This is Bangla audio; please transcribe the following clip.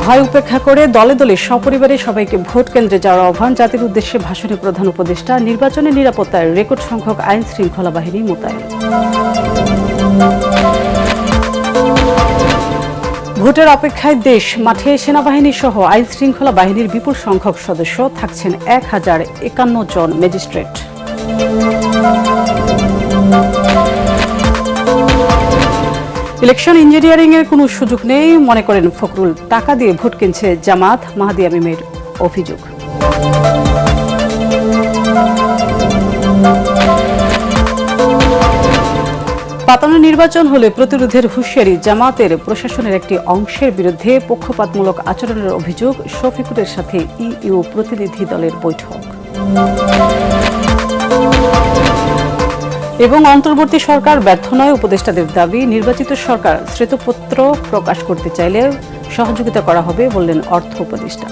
ভয় উপেক্ষা করে দলে দলে সপরিবারে সবাইকে ভোট কেন্দ্রে যাওয়ার আহ্বান। জাতির উদ্দেশ্যে ভাষণে প্রধান উপদেষ্টা। নির্বাচনে নিরাপত্তায় রেকর্ড সংখ্যক আইন শৃঙ্খলা বাহিনী মোতায়েন। ভোটের অপেক্ষায় দেশ, মাঠে সেনাবাহিনী সহ আইন শৃঙ্খলা বাহিনীর বিপুল সংখ্যক সদস্য থাকছেন 1051 জন ম্যাজিস্ট্রেট। ইলেকশন ইঞ্জিনিয়ারিং এর কোনো সুযোগ নেই মনে করেন ফখরুল। টাকা দিয়ে ভোট কিনছে জামাত, মাহাদি আমিমের অভিযোগ। পাতানো নির্বাচন হলে প্রতিরোধের হুঁশিয়ারি জামাতের। প্রশাসনের একটি অংশের বিরুদ্ধে পক্ষপাতমূলক আচরণের অভিযোগ। শফিকুরের সাথে ইইউ প্রতিনিধি দলের বৈঠক। এবং অন্তর্বর্তী সরকার ব্যর্থ নয়, উপদেষ্টাদের দাবি। নির্বাচিত সরকার শ্বেতপত্র প্রকাশ করতে চাইলে সহযোগিতা করা হবে বললেন অর্থ উপদেষ্টা।